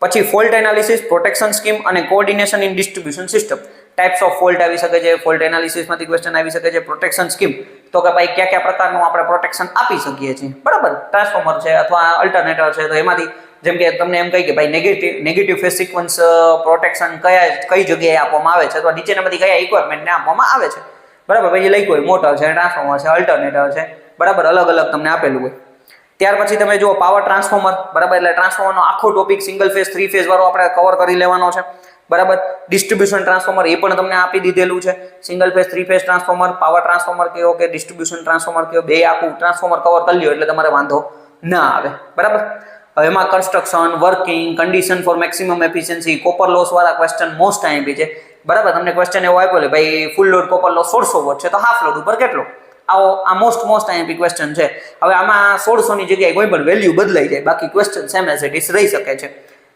પછી ફોલ્ટ એનાલિસિસ, પ્રોટેક્શન સ્કીમ અને coordination in distribution system. Types of fault આવી શકે છે. ફોલ્ટ એનાલિસિસમાંથી ક્વેશ્ચન આવી શકે છે. પ્રોટેક્શન સ્કીમ તો કે ભાઈ કયા કયા પ્રકારનું આપણે પ્રોટેક્શન આપી શકીએ છીએ. બરાબર. ટ્રાન્સફોર્મર છે અથવા અલ્ટરનેટર છે તો એમાંથી જેમ કે તમને એમ કહી કે ભાઈ નેગેટિવ ફેઝ સિક્વન્સ પ્રોટેક્શન કઈ જગ્યાએ આપવામાં આવે છે અથવા નીચેનામાંથી કયા ઇક્વિપમેન્ટને આપવામાં આવે છે. બરાબર. પછી લખ્યું હોય મોટર છે, ટ્રાન્સફોર્મર છે, અલ્ટરનેટર છે. બરાબર. અલગ અલગ તમને આપેલું હોય. ત્યાર પછી તમે જુઓ પાવર ટ્રાન્સફોર્મર. બરાબર. એટલે ટ્રાન્સફોર્મરનો આખો ટોપિક સિંગલ ફેઝ, 3 ફેઝ વાળો આપણે કવર કરી લેવાનો છે. બરાબર. ડિસ્ટ્રીબ્યુશન ટ્રાન્સફોર્મર એ પણ તમને આપી દીધેલું છે. Single phase, 3 phase transformer, power transformer કયો કે ડિસ્ટ્રીબ્યુશન ટ્રાન્સફોર્મર કયો, બે આખું ટ્રાન્સફોર્મર કવર કરી લ્યો એટલે તમારે વાંધો ના આવે. બરાબર. હવે એમાં construction, working, condition for maximum efficiency, copper loss વાળા ક્વેશ્ચન મોસ્ટ આઈએમપી છે. બરાબર. તમને ક્વેશ્ચન એવો આપ્યો લે ભાઈ full load copper loss 1600 watt છે તો હાફ લોડ ઉપર કેટલો? આ મોસ્ટ આઈએમપી ક્વેશ્ચન છે. હવે આમાં 1600 ની જગ્યાએ કોઈ પણ વેલ્યુ બદલાઈ જાય, બાકી question same as it is રહી શકે છે.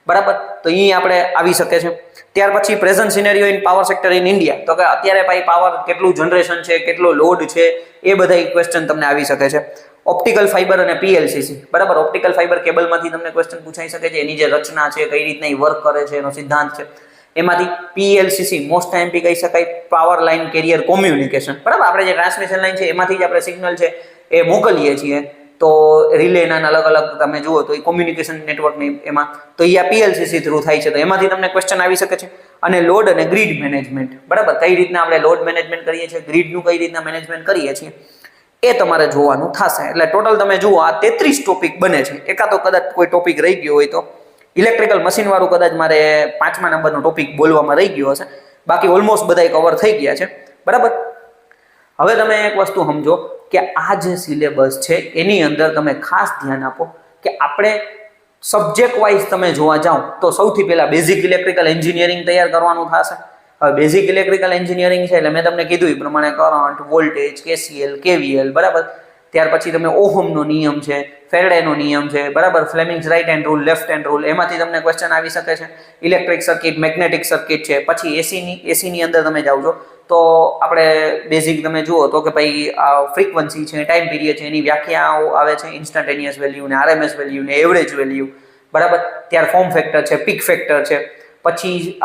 બરાબર. તો અહીં આપણે આવી શકે છે. ત્યાર પછી present scenario in power sector in India. તો કે અત્યારે ભાઈ પાવર કેટલું જનરેશન છે, કેટલો લોડ છે, એ બધા ક્વેશ્ચન તમને આવી શકે છે. ઓપ્ટિકલ ફાઇબર અને પીએલસીસી. બરાબર. ઓપ્ટિકલ ફાઇબર કેબલમાંથી તમને ક્વેશ્ચન પૂછાઈ શકે છે. એની જે રચના છે, કઈ રીતના એ વર્ક કરે છે, એનો સિદ્ધાંત છે. એમાંથી પીએલસીસી મોસ્ટ આઈએમપી કહી શકાય, પાવર લાઇન કેરિયર કોમ્યુનિકેશન. બરાબર. આપણે જે ટ્રાન્સમિશન લાઇન છે એમાંથી જ આપણે સિગ્નલ છે એ મોકલીએ છીએ. તો રિલેના અલગ અલગ તમે જુઓ તો એ કોમ્યુનિકેશન નેટવર્કની એમાં તો એ આ પીએલસીસી થ્રુ થાય છે. તો એમાંથી તમને ક્વેશ્ચન આવી શકે છે. અને લોડ અને ગ્રીડ મેનેજમેન્ટ. બરાબર. કઈ રીતના આપણે લોડ મેનેજમેન્ટ કરીએ છીએ, ગ્રીડનું કઈ રીતના મેનેજમેન્ટ કરીએ છીએ એ તમારે જોવાનું થશે. એટલે ટોટલ તમે જુઓ આ 33 ટોપિક બને છે. એકાદો કદાચ કોઈ ટોપિક રહી ગયો હોય તો ઇલેક્ટ્રિકલ મશીન વાળું કદાચ મારે 5મા નંબરનો ટોપિક બોલવામાં રહી ગયો હશે. બાકી ઓલમોસ્ટ બધા કવર થઈ ગયા છે. બરાબર. હવે તમે એક વસ્તુ સમજો કે આ જે સિલેબસ છે એની અંદર તમે ખાસ ધ્યાન આપો કે આપણે સબ્જેક્ટ વાઇઝ તમે જોવા જાઓ તો સૌથી પહેલા બેઝિક ઇલેક્ટ્રિકલ એન્જિનિયરિંગ તૈયાર કરવાનું થશે. હવે બેઝિક ઇલેક્ટ્રિકલ એન્જિનિયરિંગ છે એટલે મેં તમને કીધું એ પ્રમાણે કરંટ, વોલ્ટેજ, કેસીએલ, કેવીએલ. બરાબર. ત્યાર પછી તમે ઓહમનો નિયમ છે, ફેરેડેનો નિયમ છે. બરાબર. Fleming's right hand rule, left hand rule, એમાંથી તમને ક્વેશ્ચન આવી શકે છે. ઇલેક્ટ્રિક સર્કિટ, મેગ્નેટિક સર્કિટ છે. પછી એસીની અંદર તમે જાઓ છો તો આપણે બેઝિક તમે જુઓ તો કે ભાઈ ફ્રીક્વન્સી છે, ટાઈમ પીરિયડ છે, એની વ્યાખ્યાઓ આવે છે, ઇન્સ્ટન્ટેનિયસ વેલ્યુ ને આરએમએસ વેલ્યુ ને એવરેજ વેલ્યુ. બરાબર. ત્યાર ફોર્મ ફેક્ટર છે, પીક ફેક્ટર છે. પછી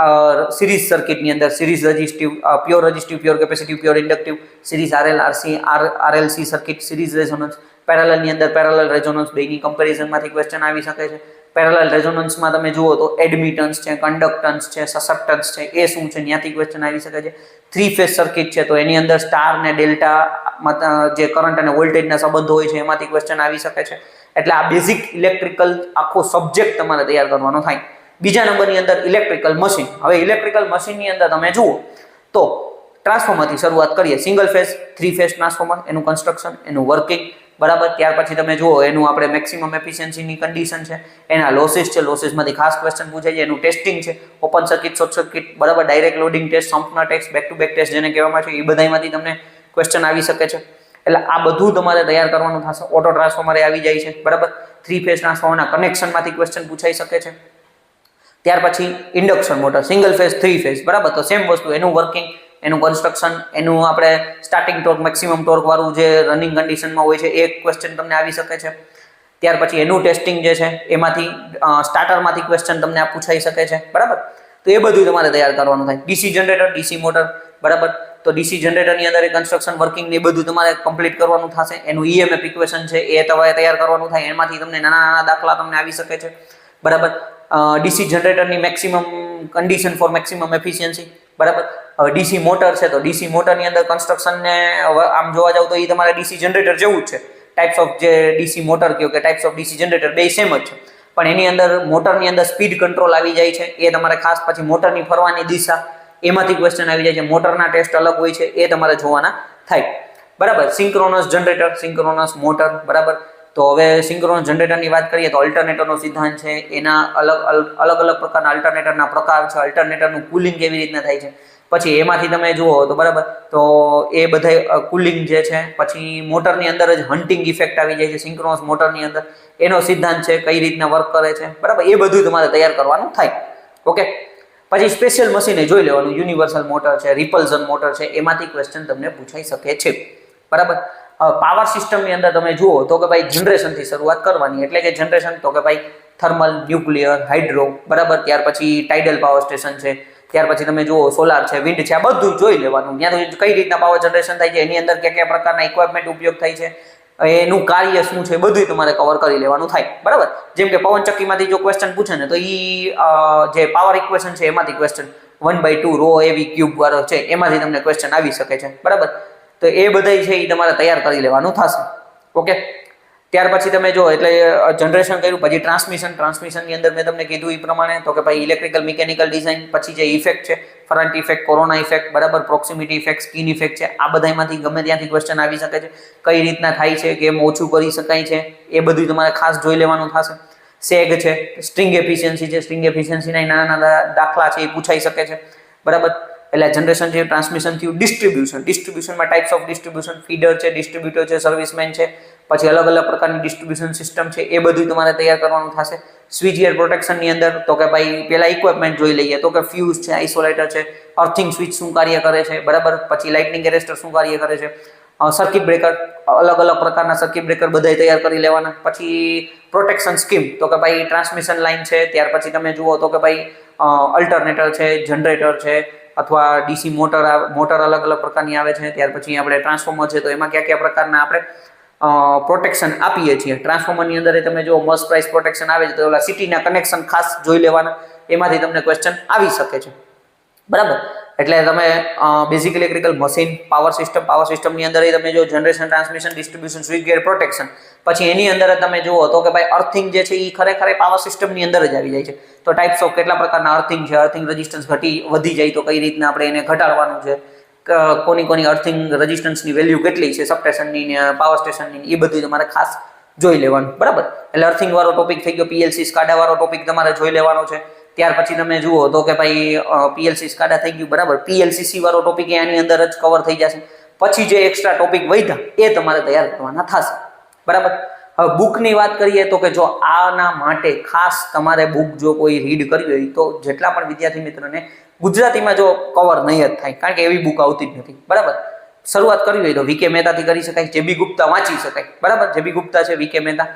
સિરીઝ સર્કિટની અંદર series resistive, pure capacitive, pure inductive, series RLC circuit, series resonance, પેરેલલની અંદર પેરેલલ રેઝોનન્સ, બેની કમ્પેરિઝનમાંથી ક્વેશ્ચન આવી શકે છે. પેરેલલ રેઝોનન્સમાં તમે જુઓ તો એડમિટન્સ છે, કન્ડક્ટન્સ છે, સસેપ્ટન્સ છે, એ શું છે ત્યાંથી ક્વેશ્ચન આવી શકે છે. 3 ફેઝ સર્કિટ છે તો એની અંદર સ્ટાર ને ડેલ્ટા જે કરંટ અને વોલ્ટેજના સંબંધો હોય છે એમાંથી ક્વેશ્ચન આવી શકે છે. એટલે આ બેઝિક ઇલેક્ટ્રિકલ આખો સબ્જેક્ટ તમારે તૈયાર કરવાનો થાય. બીજા નંબરની અંદર ઇલેક્ટ્રિકલ મશીન. હવે ઇલેક્ટ્રિકલ મશીનની અંદર તમે જુઓ તો ટ્રાન્સફોર્મરથી શરૂઆત કરીએ. સિંગલ ફેઝ, 3 ફેઝ ટ્રાન્સફોર્મર, એનું કન્સ્ટ્રક્શન, એનું વર્કિંગ. બરાબર. ત્યાર પછી તમે જુઓ એનું આપણે મેક્સિમમ એફિશિયન્સીની કન્ડિશન છે, એના લોસીસ છે, લોસીસમાંથી ખાસ ક્વેશ્ચન પૂછાય છે, એનું ટેસ્ટિંગ છે, ઓપન સર્કિટ, શોર્ટ સર્કિટ. બરાબર. Direct loading test, Sumpner test, back to back test જેને કહેવામાં છે એ બધામાંથી તમને ક્વેશ્ચન આવી શકે છે. એટલે આ બધું તમારે તૈયાર કરવાનું થશે. ઓટો ટ્રાન્સફોર્મર આવી જાય છે. બરાબર. 3 ફેઝ ટ્રાન્સફોર્મરના કનેક્શનમાંથી ક્વેશ્ચન પૂછાઈ શકે છે. ત્યાર પછી induction motor, single phase, 3 phase. બરાબર. તો સેમ વસ્તુ, એનું વર્કિંગ, એનું કન્સ્ટ્રક્શન, એનું આપણે સ્ટાર્ટિંગ ટોર્ક, મેક્સિમમ ટોર્ક વાળું જે રનિંગ કન્ડિશનમાં હોય છે એ ક્વેશ્ચન તમને આવી શકે છે. ત્યાર પછી એનું ટેસ્ટિંગ જે છે એમાંથી સ્ટાર્ટરમાંથી ક્વેશ્ચન તમને પૂછાઈ શકે છે. બરાબર. તો એ બધું તમારે તૈયાર કરવાનું થાય. DC generator, DC motor. બરાબર. તો ડીસી જનરેટરની અંદર કન્સ્ટ્રક્શન, વર્કિંગ ને એ બધું તમારે કમ્પ્લીટ કરવાનું થશે. એનું ઈએમએફ ઇક્વેશન છે એ તમારે તૈયાર કરવાનું થાય. એમાંથી તમને નાના દાખલા તમને આવી શકે છે. બરાબર. ડીસી જનરેટરની maximum condition for maximum efficiency. બરાબર. હવે ડીસી મોટર છે તો ડીસી મોટરની અંદર કન્સ્ટ્રક્શનને આમ જોવા જાવ તો એ તમારે ડીસી જનરેટર જેવું જ છે. ટાઈપ્સ ઓફ જે ડીસી મોટર કહો કે ટાઈપ્સ ઓફ ડીસી જનરેટર બે સેમ જ છે. પણ એની અંદર મોટરની અંદર સ્પીડ કંટ્રોલ આવી જાય છે. એ તમારે ખાસ પછી મોટરની ફરવાની દિશા એમાંથી ક્વેશ્ચન આવી જાય છે. મોટરના ટેસ્ટ અલગ હોય છે એ તમારે જોવાના થાય. બરાબર. સિંક્રોનસ જનરેટર, સિંક્રોનસ મોટર, બરાબર. તો હવે સિંક્રોનસ જનરેટરની વાત કરીએ તો અલ્ટરનેટરનો સિદ્ધાંત છે, એના અલગ અલગ પ્રકારના અલ્ટરનેટરના પ્રકાર છે, અલ્ટરનેટરનું કુલિંગ કેવી રીતના થાય છે, પછી એમાંથી તમે જુઓ તો બરાબર, તો એ બધા કુલિંગ જે છે, પછી મોટરની અંદર જ હન્ટિંગ ઇફેક્ટ આવી જાય છે સિંક્રોનસ મોટરની અંદર, એનો સિદ્ધાંત છે, કઈ રીતના વર્ક કરે છે, બરાબર, એ બધું તમારે તૈયાર કરવાનું થાય. ઓકે. પછી સ્પેશિયલ મશીને જોઈ લેવાનું, યુનિવર્સલ મોટર છે, રિપલ્ઝન મોટર છે, એમાંથી ક્વેશ્ચન તમને પૂછાઈ શકે છે. બરાબર. પાવર સિસ્ટમની અંદર તમે જુઓ તો કે ભાઈ જનરેશનથી શરૂઆત કરવાની, એટલે કે જનરેશન તો કે ભાઈ થર્મલ, ન્યુક્લિયર, હાઇડ્રો, બરાબર, ત્યાર પછી ટાઇડલ પાવર સ્ટેશન છે, ત્યાર પછી તમે જુઓ સોલાર છે, વિન્ડ છે, આ બધું જોઈ લેવાનું. ત્યાં કઈ રીતના પાવર જનરેશન થાય છે, એની અંદર કયા પ્રકારના ઇક્વિપમેન્ટ ઉપયોગ થાય છે, એનું કાર્ય શું છે, બધું તમારે કવર કરી લેવાનું થાય. બરાબર. જેમ કે પવનચક્કીમાંથી જો ક્વેશ્ચન પૂછે ને તો જે પાવર ઇક્વેશન છે એમાંથી ક્વેશ્ચન 1/2 રો એવી ક્યુબ વાળો છે, એમાંથી તમને ક્વેશ્ચન આવી શકે છે. બરાબર. તો એ બધા છે એ તમારે તૈયાર કરી લેવાનું થશે. ઓકે. ત્યાર પછી તમે જો એટલે જનરેશન કર્યું, પછી ટ્રાન્સમિશનની અંદર મેં તમને કીધું એ પ્રમાણે તો કે ભાઈ ઇલેક્ટ્રિકલ મિકેનિકલ ડિઝાઇન, પછી જે ઇફેક્ટ છે, ફરન્ટ ઇફેક્ટ, કોરોના ઇફેક્ટ, બરાબર, પ્રોક્સિમિટી ઇફેક્ટ, સ્કિન ઇફેક્ટ છે, આ બધામાંથી ગમે ત્યાંથી ક્વેશ્ચન આવી શકે છે. કઈ રીતના થાય છે, કેમ ઓછું કરી શકાય છે, એ બધું તમારે ખાસ જોઈ લેવાનું થશે. સેગ છે, સ્ટ્રિંગ એફિશિયન્સી છે, સ્ટ્રિંગ એફિશિયન્સીના નાના દાખલા છે એ પૂછાઈ શકે છે. બરાબર. એટલે જનરેશન છે, ટ્રાન્સમિશન થયું, ડિસ્ટ્રીબ્યુશનમાં ટાઈપ્સ ઓફ ડિસ્ટ્રીબ્યુશન, ફીડર છે, ડિસ્ટ્રીબ્યુટર છે, સર્વિસમેન છે, પછી અલગ અલગ પ્રકારની ડિસ્ટ્રીબ્યુશન સિસ્ટમ છે, એ બધું તમારે તૈયાર કરવાનું થશે. સ્વિચ ગિયર પ્રોટેક્શનની અંદર તો કે ભાઈ પેલા ઇક્વિપમેન્ટ જોઈ લઈએ તો કે ફ્યુઝ છે, આઇસોલેટર છે, અર્થિંગ સ્વિચ શું કાર્ય કરે છે, બરાબર, પછી લાઇટનિંગ એરેસ્ટર શું કાર્ય કરે છે, સર્કિટ બ્રેકર, અલગ અલગ પ્રકારના સર્કિટ બ્રેકર બધા તૈયાર કરી લેવાના. પછી પ્રોટેક્શન સ્કીમ તો કે ભાઈ ટ્રાન્સમિશન લાઇન છે, ત્યાર પછી તમે જુઓ તો કે ભાઈ અલ્ટરનેટર છે, જનરેટર છે, અથવા ડીસી મોટર અલગ અલગ પ્રકારની આવે છે. ત્યાર પછી આપણે ટ્રાન્સફોર્મર છે, તો એમાં કયા પ્રકારના આપણે પ્રોટેક્શન આપીએ છીએ. ટ્રાન્સફોર્મરની અંદર તમે જો મસ્ટ પ્રાઇસ પ્રોટેક્શન આવે છે, તો ઓલા સિટીના કનેક્શન ખાસ જોઈ લેવાના, એમાંથી તમને ક્વેશ્ચન આવી શકે છે. બરાબર. એટલે તમે બેઝિક ઇલેક્ટ્રિકલ મશીન, પાવર સિસ્ટમની અંદર તમે જો generation, transmission, distribution, switch gear protection, પછી એની અંદર તમે જુઓ તો કે ભાઈ અર્થિંગ જે છે એ ખરેખર પાવર સિસ્ટમની અંદર જ આવી જાય છે. તો ટાઈપ્સ ઓફ કેટલા પ્રકારના અર્થિંગ છે, અર્થિંગ રેઝિસ્ટન્સ વધી જાય તો કઈ રીતના આપણે એને ઘટાડવાનું છે, કોની અર્થિંગ રેઝિસ્ટન્સની વેલ્યુ કેટલી છે, સબસ્ટેશનની ને પાવર સ્ટેશનની, એ બધું તમારે ખાસ જોઈ લેવાનું. બરાબર. એટલે અર્થિંગ વાળો ટોપિક થઈ ગયો. પીએલસી સ્કાડા વાળો ટોપિક તમારે જોઈ લેવાનો છે. ત્યાર પછી તમે જુઓ તો કે ભાઈ પીએલસી સ્કાડા થઈ ગયું, બરાબર, પીએલસીસી વાળો ટોપિક આની અંદર જ કવર થઈ જશે. પછી જે એક્સ્ટ્રા ટોપિક વધ્યા એ તમારે તૈયાર કરવાના થશે. બરાબર. હવે બુકની વાત કરીએ તો કે જો આના માટે ખાસ તમારે બુક જો કોઈ રીડ કરવી હોય તો જેટલા પણ વિદ્યાર્થી મિત્રોને ગુજરાતીમાં જો કવર નહીં જ થાય, કારણ કે એવી બુક આવતી જ નથી. બરાબર. શરૂઆત કરવી હોય તો વીકે મહેતાથી કરી શકાય, જેબી ગુપ્તા વાંચી શકાય. બરાબર. જેબી ગુપ્તા છે, વીકે મહેતા,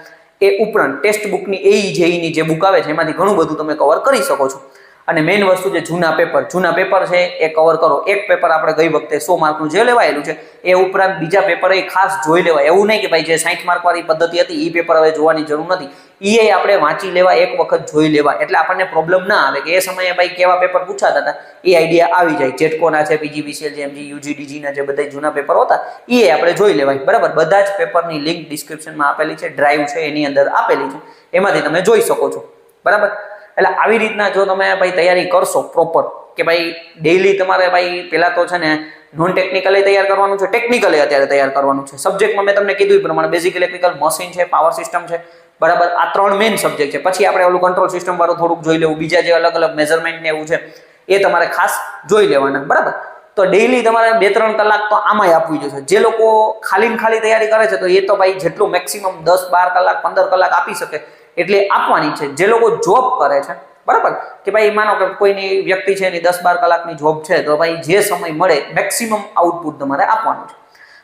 એ ઉપરાંત ટેક્સ્ટ બુકની જેઈની જે બુક આવે છે એમાંથી ઘણું બધું તમે કવર કરી શકો છો. અને મેઇન વસ્તુ જે જૂના પેપર છે એ કવર કરો. એક પેપર આપણે ગઈ વખતે 100 માર્કનું જે લેવાયેલું છે એ ઉપરાંત બીજા પેપર એ ખાસ જોઈ લેવાય. એવું નહીં કે ભાઈ જે 60 માર્ક વાળી પદ્ધતિ હતી એ પેપર હવે જોવાની જરૂર નથી, એ આપણે વાંચી લેવા, એક વખત જોઈ લેવા, એટલે આપણને પ્રોબ્લેમ ના આવે કે એ સમયે ભાઈ કેવા પેપર પૂછાતા હતા એ આઈડિયા આવી જાય. જેટકોના છે, પીજીવીસીએલ, જેમજી, યુજીડીજીના જે બધા જૂના પેપર હતા એ આપણે જોઈ લેવાય. બરાબર. બધા જ પેપરની લિંક ડિસ્ક્રિપ્શનમાં આપેલી છે, ડ્રાઈવ છે એની અંદર આપેલી છે, એમાંથી તમે જોઈ શકો છો. બરાબર. એટલે આવી રીતના જો તમે ભાઈ તૈયારી કરશો પ્રોપર, કે ભાઈ ડેઈલી તમારે ભાઈ પહેલા તો છે ને નોન ટેકનિકલી તૈયાર કરવાનું છે, ટેકનિકલી અત્યારે તૈયાર કરવાનું છે. સબ્જેક્ટમાં મેં તમને કીધું એ પ્રમાણે બેઝિક ઇલેક્ટ્રિકલ, મશીન છે, પાવર સિસ્ટમ છે, બરાબર, આ 3 મેઇન સબ્જેક્ટ છે. પછી આપણે ઓલું કંટ્રોલ સિસ્ટમ વાળું થોડુંક જોઈ લેવું, બીજા જે અલગ અલગ મેઝરમેન્ટ ને એવું છે એ તમારે ખાસ જોઈ લેવાના. બરાબર. તો ડેઈલી તમારે 2-3 કલાક તો આમાંય આપવી જોઈએ. જે લોકો ખાલી તૈયારી કરે છે તો એ તો ભાઈ જેટલું મેક્સિમમ 10-12 કલાક 15 કલાક આપી શકે એટલે આપવાની છે. જે લોકો જોબ કરે છે, બરાબર, કે ભાઈ માનો કે કોઈની વ્યક્તિ છે એની 10-12 કલાકની જોબ છે, તો ભાઈ જે સમય મળે મેક્સિમમ આઉટપુટ તમારે આપવાનું છે.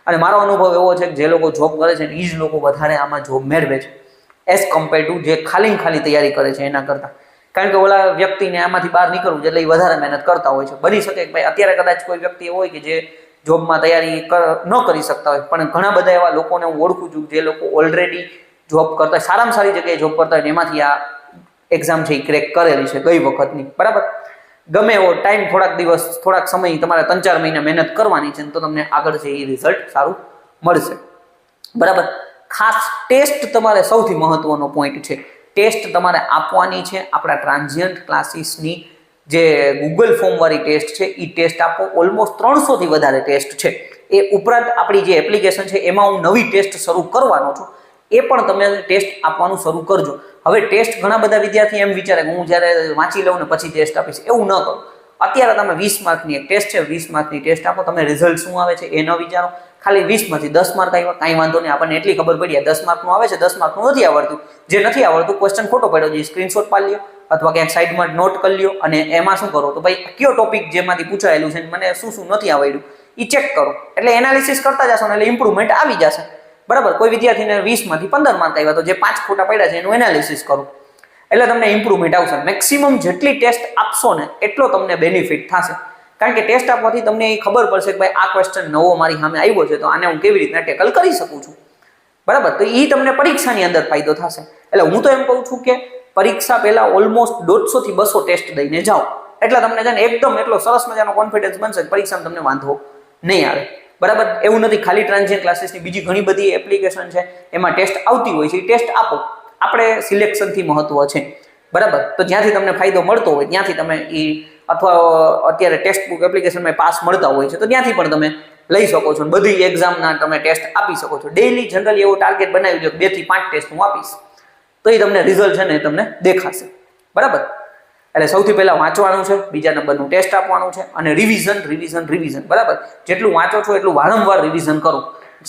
અને મારો અનુભવ એવો છે કે જે લોકો જોબ કરે છે એ જ લોકો વધારે આમાં જોબ મેળવે છે એઝ કમ્પેર ટુ જે ખાલી તૈયારી કરે છે એના કરતાં. કારણ કે ઓલા વ્યક્તિને આમાંથી બહાર નીકળવું એટલે એ વધારે મહેનત કરતા હોય છે. બની શકે કે ભાઈ અત્યારે કદાચ કોઈ વ્યક્તિ એવો હોય કે જે જોબમાં તૈયારી ન કરી શકતા હોય, પણ ઘણા બધા એવા લોકોને હું ઓળખું છું જે લોકો ઓલરેડી જોબ કરતા, સારામાં સારી જગ્યાએ જોબ કરતા હોય, એમાંથી આ એક્ઝામ છે એ ક્રેક કરેલી છે ગઈ વખતની. બરાબર. ગમે એવો ટાઈમ, થોડાક દિવસ, થોડાક સમય તમારે 3-4 મહિના મહેનત કરવાની છે તો તમને આગળ છે એ રિઝલ્ટ સારું મળશે. બરાબર. ખાસ ટેસ્ટ તમારે સૌથી મહત્વનો પોઈન્ટ છે. ટેસ્ટ તમારે આપવાની છે. આપણા ટ્રાન્ઝિયન્ટ ક્લાસીસની જે ગૂગલ ફોર્મ વાળી ટેસ્ટ છે એ ટેસ્ટ આપો. ઓલમોસ્ટ 300થી વધારે ટેસ્ટ છે. એ ઉપરાંત આપણી જે એપ્લિકેશન છે એમાં હું નવી ટેસ્ટ શરૂ કરવાનો છું, એ પણ તમે ટેસ્ટ આપવાનું શરૂ કરજો. હવે ટેસ્ટ ઘણા બધા વિદ્યાર્થી એમ વિચારે કે હું જ્યારે વાંચી લઉં ને પછી ટેસ્ટ આપીશ, એવું ન કરો. અત્યારે તમે 20 માર્કની એક ટેસ્ટ છે, 20 માર્કની ટેસ્ટ આપો. તમે રિઝલ્ટ શું આવે છે એ ન વિચારો, ખાલી 20માંથી 10 માર્ક આવ્યા, કાંઈ વાંધો નહીં, આપણને એટલી ખબર પડી 10 માર્કનું આવે છે, 10 માર્કનું નથી આવડતું. જે નથી આવડતું, ક્વેશ્ચન ખોટો પડ્યો છે, સ્ક્રીનશોટ પાડી લ્યો અથવા ક્યાંક સાઈડમાં નોટ કરી લ્યો અને એમાં શું કરો તો ભાઈ કયો ટોપિક જેમાંથી પૂછાયેલું છે મને શું શું નથી આવડ્યું એ ચેક કરો. એટલે એનાલિસિસ કરતા જશો ને એટલે ઇમ્પ્રુવમેન્ટ આવી જશે. બરાબર. કોઈ વિદ્યાર્થીને 20માંથી 15 માર્ક આવ્યા તો જે 5 ખોટા પડ્યા છે એનું એનાલિસિસ કરો એટલે તમને ઇમ્પ્રુવમેન્ટ આવશે. મેક્સિમમ જેટલી ટેસ્ટ આપશો ને એટલો તમને બેનિફિટ થશે. કારણ કે ટેસ્ટ આપવાથી તમને એ ખબર પડશે કે ભાઈ આ ક્વેશ્ચન નવો મારી સામે આવ્યો છે તો આને હું કેવી રીતના ટેકલ કરી શકું છું. બરાબર. તો એ તમને પરીક્ષાની અંદર ફાયદો થશે. એટલે હું તો એમ કહું છું કે પરીક્ષા પહેલા ઓલમોસ્ટ 150 થી 200 ટેસ્ટ દઈને જાઓ એટલે તમને છે ને એકદમ એટલો સરસ મજાનો કોન્ફિડન્સ બનશે પરીક્ષામાં તમને વાંધો નહીં આવે. બરાબર. એવું નથી, ખાલી ટ્રાન્ઝિયન્ટ ક્લાસીસની બીજી ઘણી બધી એપ્લિકેશન છે એમાં ટેસ્ટ આવતી હોય છે, એ ટેસ્ટ આપો. આપણે સિલેક્શનથી મહત્વ છે. બરાબર. તો જ્યાંથી તમને ફાયદો મળતો હોય ત્યાંથી તમે એ અથવા અત્યારે ટેક્સ્ટ બુક એપ્લિકેશનમાં પાસ મળતા હોય છે તો ત્યાંથી પણ તમે લઈ શકો છો. બધી એક્ઝામના તમે ટેસ્ટ આપી શકો છો. ડેઈલી જનરલી એવો ટાર્ગેટ બનાવી લો 2 થી 5 ટેસ્ટ હું આપીશ તો એ તમને રિઝલ્ટ છે ને એ તમને દેખાશે. બરાબર. એટલે સૌથી પહેલા વાંચવાનું છે, બીજા નંબરનું ટેસ્ટ આપવાનું છે અને રિવિઝન. બરાબર. જેટલું વાંચો છો એટલું વારંવાર રિવિઝન કરો.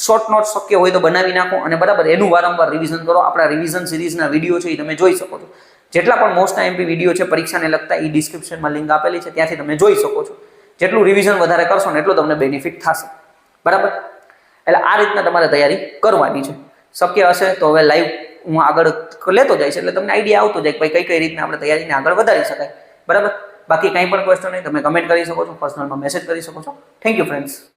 શોર્ટ નોટ શક્ય હોય તો બનાવી નાખો અને બરાબર એનું વારંવાર રિવિઝન કરો. આપણા રિવિઝન સિરીઝના વિડીયો છે એ તમે જોઈ શકો છો. જેટલા પણ મોસ્ટ આઈએમપી વિડીયો છે પરીક્ષાને લગતા એ ડિસ્ક્રિપ્શનમાં લિંક આપેલી છે, ત્યાંથી તમે જોઈ શકો છો. જેટલું રિવિઝન વધારે કરશો ને એટલું તમને બેનિફિટ થશે. બરાબર. એટલે આ રીતના તમારે તૈયારી કરવાની છે. શક્ય હશે તો હવે લાઈવ હું આગળ લેતો જઈશ એટલે તમને આઈડિયા આવતો જાય કે ભાઈ કઈ રીતના આપણે તૈયારીને આગળ વધારી શકાય. બરાબર. બાકી કંઈ પણ ક્વેશ્ચન નહીં તમે કમેન્ટ કરી શકો છો, પર્સનલમાં મેસેજ કરી શકો છો. Thank you friends.